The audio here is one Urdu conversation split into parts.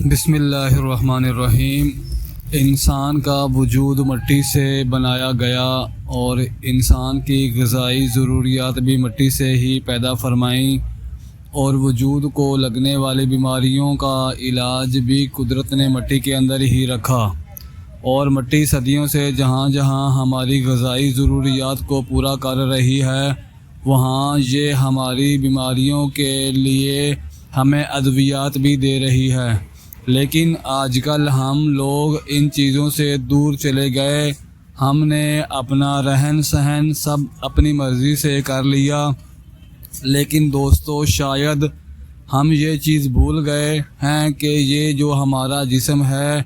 بسم اللہ الرحمن الرحیم۔ انسان کا وجود مٹی سے بنایا گیا اور انسان کی غذائی ضروریات بھی مٹی سے ہی پیدا فرمائیں، اور وجود کو لگنے والی بیماریوں کا علاج بھی قدرت نے مٹی کے اندر ہی رکھا، اور مٹی صدیوں سے جہاں جہاں ہماری غذائی ضروریات کو پورا کر رہی ہے، وہاں یہ ہماری بیماریوں کے لیے ہمیں ادویات بھی دے رہی ہے۔ لیکن آج کل ہم لوگ ان چیزوں سے دور چلے گئے۔ ہم نے اپنا رہن سہن سب اپنی مرضی سے کر لیا، لیکن دوستو شاید ہم یہ چیز بھول گئے ہیں کہ یہ جو ہمارا جسم ہے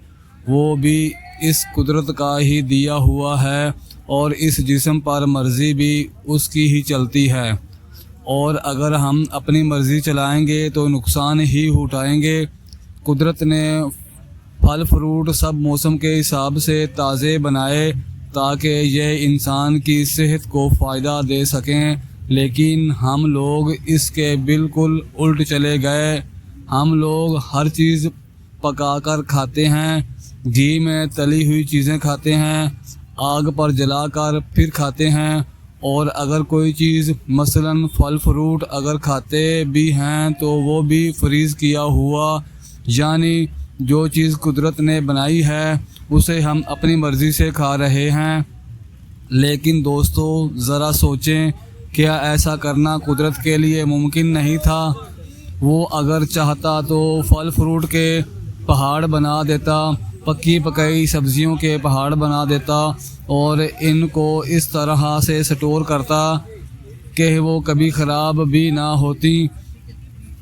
وہ بھی اس قدرت کا ہی دیا ہوا ہے، اور اس جسم پر مرضی بھی اس کی ہی چلتی ہے، اور اگر ہم اپنی مرضی چلائیں گے تو نقصان ہی اٹھائیں گے۔ قدرت نے پھل فروٹ سب موسم کے حساب سے تازے بنائے تاکہ یہ انسان کی صحت کو فائدہ دے سکیں، لیکن ہم لوگ اس کے بالکل الٹ چلے گئے۔ ہم لوگ ہر چیز پکا کر کھاتے ہیں، گھی میں تلی ہوئی چیزیں کھاتے ہیں، آگ پر جلا کر پھر کھاتے ہیں، اور اگر کوئی چیز مثلاً پھل فروٹ اگر کھاتے بھی ہیں تو وہ بھی فریز کیا ہوا، یعنی جو چیز قدرت نے بنائی ہے اسے ہم اپنی مرضی سے کھا رہے ہیں۔ لیکن دوستو ذرا سوچیں، کیا ایسا کرنا قدرت کے لیے ممکن نہیں تھا؟ وہ اگر چاہتا تو پھل فروٹ کے پہاڑ بنا دیتا، پکی پکائی سبزیوں کے پہاڑ بنا دیتا، اور ان کو اس طرح سے سٹور کرتا کہ وہ کبھی خراب بھی نہ ہوتی۔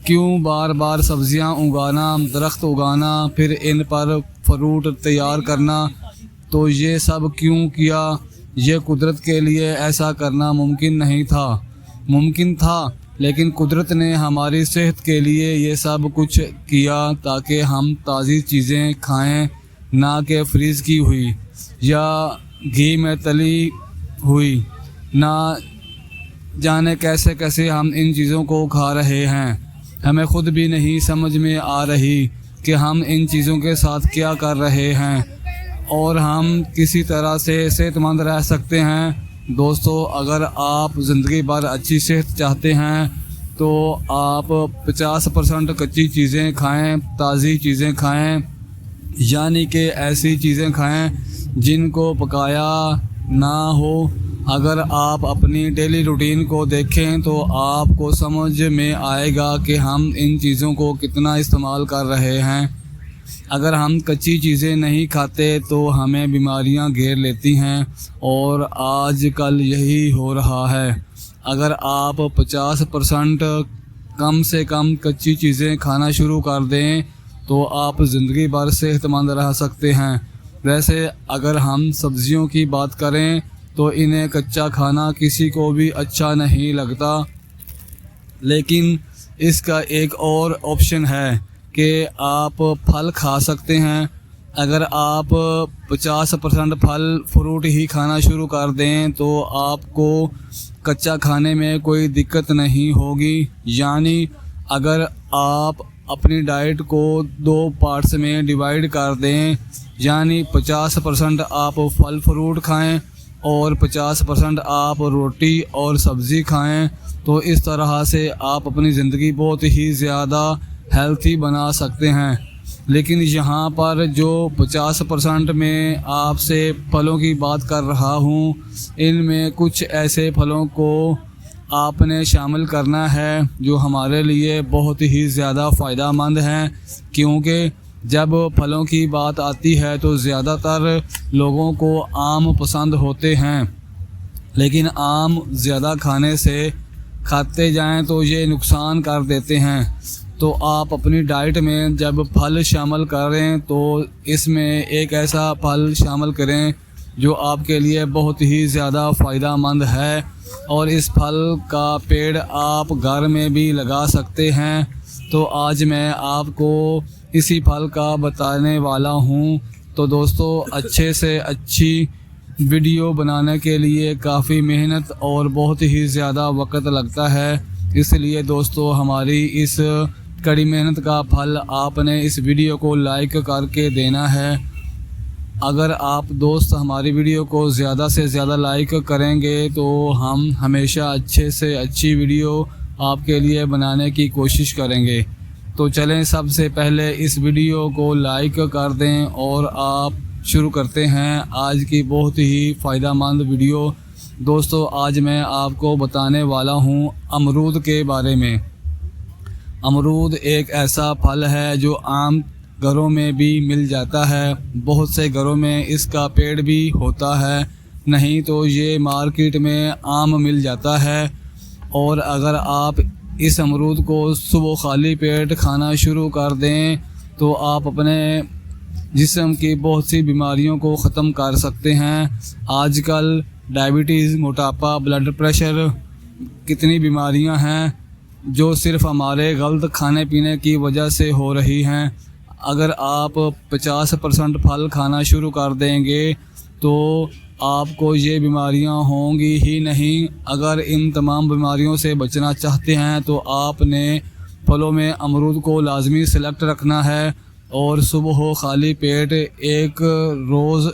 کیوں بار بار سبزیاں اگانا، درخت اگانا، پھر ان پر فروٹ تیار کرنا؟ تو یہ سب کیوں کیا؟ یہ قدرت کے لیے ایسا کرنا ممکن نہیں تھا۔ ممکن تھا، لیکن قدرت نے ہماری صحت کے لیے یہ سب کچھ کیا تاکہ ہم تازی چیزیں کھائیں، نہ کہ فریز کی ہوئی یا گھی میں تلی ہوئی۔ نہ جانے کیسے کیسے ہم ان چیزوں کو کھا رہے ہیں، ہمیں خود بھی نہیں سمجھ میں آ رہی کہ ہم ان چیزوں کے ساتھ کیا کر رہے ہیں، اور ہم کسی طرح سے صحت مند رہ سکتے ہیں۔ دوستو اگر آپ زندگی بھر اچھی صحت چاہتے ہیں تو آپ 50% کچی چیزیں کھائیں، تازی چیزیں کھائیں، یعنی کہ ایسی چیزیں کھائیں جن کو پکایا نہ ہو۔ اگر آپ اپنی ڈیلی روٹین کو دیکھیں تو آپ کو سمجھ میں آئے گا کہ ہم ان چیزوں کو کتنا استعمال کر رہے ہیں۔ اگر ہم کچی چیزیں نہیں کھاتے تو ہمیں بیماریاں گھیر لیتی ہیں، اور آج کل یہی ہو رہا ہے۔ اگر آپ 50% کم سے کم کچی چیزیں کھانا شروع کر دیں تو آپ زندگی بھر صحت مند رہ سکتے ہیں۔ ویسے اگر ہم سبزیوں کی بات کریں تو انہیں کچا کھانا کسی کو بھی اچھا نہیں لگتا، لیکن اس کا ایک اور آپشن ہے کہ آپ پھل کھا سکتے ہیں۔ اگر آپ 50% پھل فروٹ ہی کھانا شروع کر دیں تو آپ کو کچا کھانے میں کوئی دقت نہیں ہوگی، یعنی اگر آپ اپنی ڈائٹ کو 2 پارٹس میں ڈیوائیڈ کر دیں، یعنی 50% آپ پھل فروٹ کھائیں اور 50% آپ روٹی اور سبزی کھائیں، تو اس طرح سے آپ اپنی زندگی بہت ہی زیادہ ہیلتھی بنا سکتے ہیں۔ لیکن یہاں پر جو 50% میں آپ سے پھلوں کی بات کر رہا ہوں، ان میں کچھ ایسے پھلوں کو آپ نے شامل کرنا ہے جو ہمارے لیے بہت ہی زیادہ فائدہ مند ہیں، کیونکہ جب پھلوں کی بات آتی ہے تو زیادہ تر لوگوں کو آم پسند ہوتے ہیں، لیکن آم زیادہ کھاتے جائیں تو یہ نقصان کر دیتے ہیں۔ تو آپ اپنی ڈائٹ میں جب پھل شامل کریں تو اس میں ایک ایسا پھل شامل کریں جو آپ کے لیے بہت ہی زیادہ فائدہ مند ہے، اور اس پھل کا پیڑ آپ گھر میں بھی لگا سکتے ہیں۔ تو آج میں آپ کو اسی پھل کا بتانے والا ہوں۔ تو دوستو اچھے سے اچھی ویڈیو بنانے کے لیے کافی محنت اور بہت ہی زیادہ وقت لگتا ہے، اس لیے دوستو ہماری اس کڑی محنت کا پھل آپ نے اس ویڈیو کو لائک کر کے دینا ہے۔ اگر آپ دوست ہماری ویڈیو کو زیادہ سے زیادہ لائک کریں گے تو ہم ہمیشہ اچھے سے اچھی ویڈیو آپ کے لیے بنانے کی کوشش کریں گے۔ تو چلیں سب سے پہلے اس ویڈیو کو لائک کر دیں اور آپ شروع کرتے ہیں آج کی بہت ہی فائدہ مند ویڈیو۔ دوستو آج میں آپ کو بتانے والا ہوں امرود کے بارے میں۔ امرود ایک ایسا پھل ہے جو عام گھروں میں بھی مل جاتا ہے، بہت سے گھروں میں اس کا پیڑ بھی ہوتا ہے، نہیں تو یہ مارکیٹ میں عام مل جاتا ہے۔ اور اگر آپ اس امرود کو صبح خالی پیٹ کھانا شروع کر دیں تو آپ اپنے جسم کی بہت سی بیماریوں کو ختم کر سکتے ہیں۔ آج کل ڈائبٹیز، موٹاپا، بلڈ پریشر، کتنی بیماریاں ہیں جو صرف ہمارے غلط کھانے پینے کی وجہ سے ہو رہی ہیں۔ اگر آپ 50% پھل کھانا شروع کر دیں گے تو آپ کو یہ بیماریاں ہوں گی ہی نہیں۔ اگر ان تمام بیماریوں سے بچنا چاہتے ہیں تو آپ نے پھلوں میں امرود کو لازمی سلیکٹ رکھنا ہے اور صبح خالی پیٹ ایک روز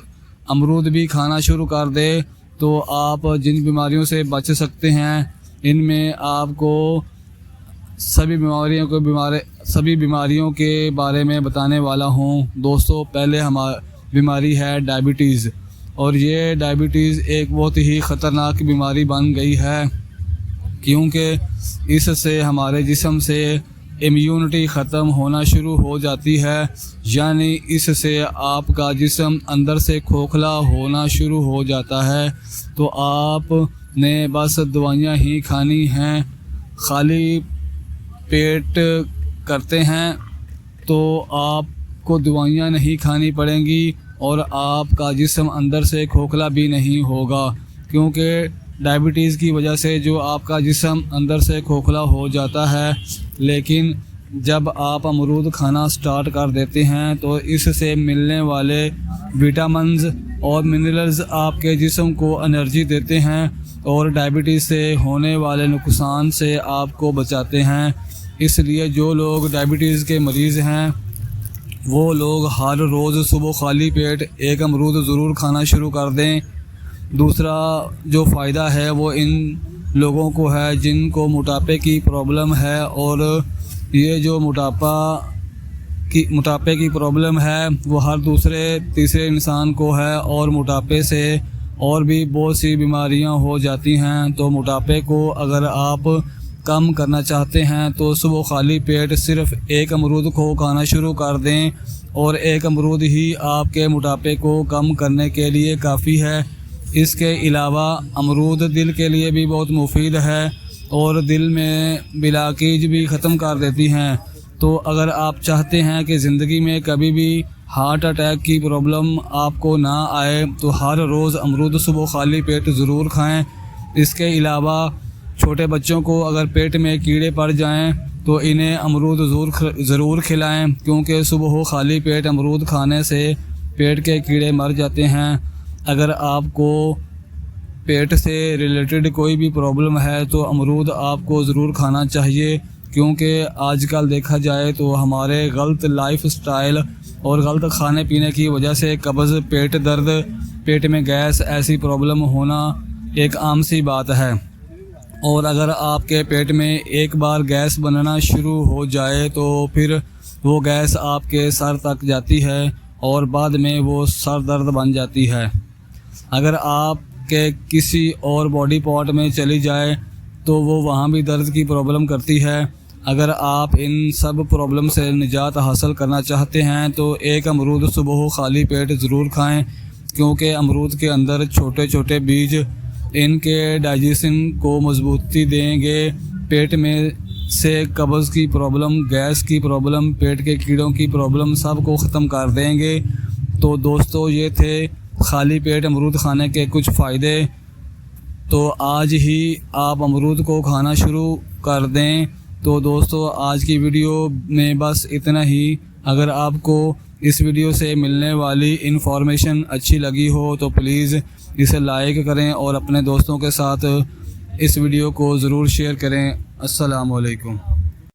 امرود بھی کھانا شروع کر دے تو آپ جن بیماریوں سے بچ سکتے ہیں ان میں آپ کو سبھی بیماریوں کے بارے میں بتانے والا ہوں۔ دوستو پہلے بیماری ہے ڈائبٹیز، اور یہ ڈائبٹیز ایک بہت ہی خطرناک بیماری بن گئی ہے کیونکہ اس سے ہمارے جسم سے امیونٹی ختم ہونا شروع ہو جاتی ہے، یعنی اس سے آپ کا جسم اندر سے کھوکھلا ہونا شروع ہو جاتا ہے۔ تو آپ نے بس دوائیاں ہی کھانی ہیں، خالی پیٹ کرتے ہیں تو آپ کو دوائیاں نہیں کھانی پڑیں گی اور آپ کا جسم اندر سے کھوکھلا بھی نہیں ہوگا، کیونکہ ڈائبٹیز کی وجہ سے جو آپ کا جسم اندر سے کھوکھلا ہو جاتا ہے، لیکن جب آپ امرود کھانا سٹارٹ کر دیتے ہیں تو اس سے ملنے والے وٹامنز اور منرلز آپ کے جسم کو انرجی دیتے ہیں اور ڈائبٹیز سے ہونے والے نقصان سے آپ کو بچاتے ہیں۔ اس لیے جو لوگ ڈائبٹیز کے مریض ہیں وہ لوگ ہر روز صبح خالی پیٹ ایک امرود ضرور کھانا شروع کر دیں۔ دوسرا جو فائدہ ہے وہ ان لوگوں کو ہے جن کو موٹاپے کی پرابلم ہے، اور یہ جو موٹاپے کی پرابلم ہے وہ ہر دوسرے تیسرے انسان کو ہے، اور موٹاپے سے اور بھی بہت سی بیماریاں ہو جاتی ہیں۔ تو موٹاپے کو اگر آپ کم کرنا چاہتے ہیں تو صبح خالی پیٹ صرف ایک امرود کو کھانا شروع کر دیں، اور ایک امرود ہی آپ کے موٹاپے کو کم کرنے کے لیے کافی ہے۔ اس کے علاوہ امرود دل کے لیے بھی بہت مفید ہے اور دل میں بلاکیج بھی ختم کر دیتی ہیں۔ تو اگر آپ چاہتے ہیں کہ زندگی میں کبھی بھی ہارٹ اٹیک کی پرابلم آپ کو نہ آئے تو ہر روز امرود صبح خالی پیٹ ضرور کھائیں۔ اس کے علاوہ چھوٹے بچوں کو اگر پیٹ میں کیڑے پڑ جائیں تو انہیں امرود ضرور کھلائیں، کیونکہ صبح خالی پیٹ امرود کھانے سے پیٹ کے کیڑے مر جاتے ہیں۔ اگر آپ کو پیٹ سے ریلیٹڈ کوئی بھی پرابلم ہے تو امرود آپ کو ضرور کھانا چاہیے، کیونکہ آج کل دیکھا جائے تو ہمارے غلط لائف سٹائل اور غلط کھانے پینے کی وجہ سے قبض، پیٹ درد، پیٹ میں گیس ایسی پرابلم ہونا ایک عام سی بات ہے۔ اور اگر آپ کے پیٹ میں ایک بار گیس بننا شروع ہو جائے تو پھر وہ گیس آپ کے سر تک جاتی ہے اور بعد میں وہ سر درد بن جاتی ہے۔ اگر آپ کے کسی اور باڈی پارٹ میں چلی جائے تو وہ وہاں بھی درد کی پرابلم کرتی ہے۔ اگر آپ ان سب پرابلم سے نجات حاصل کرنا چاہتے ہیں تو ایک امرود صبح خالی پیٹ ضرور کھائیں، کیونکہ امرود کے اندر چھوٹے چھوٹے بیج ان کے ڈائجیشن کو مضبوطی دیں گے، پیٹ میں سے قبض کی پرابلم، گیس کی پرابلم، پیٹ کے کیڑوں کی پرابلم سب کو ختم کر دیں گے۔ تو دوستو یہ تھے خالی پیٹ امرود کھانے کے کچھ فائدے۔ تو آج ہی آپ امرود کو کھانا شروع کر دیں۔ تو دوستو آج کی ویڈیو میں بس اتنا ہی۔ اگر آپ کو اس ویڈیو سے ملنے والی انفارمیشن اچھی لگی ہو تو پلیز اسے لائک کریں اور اپنے دوستوں کے ساتھ اس ویڈیو کو ضرور شیئر کریں۔ السلام علیکم۔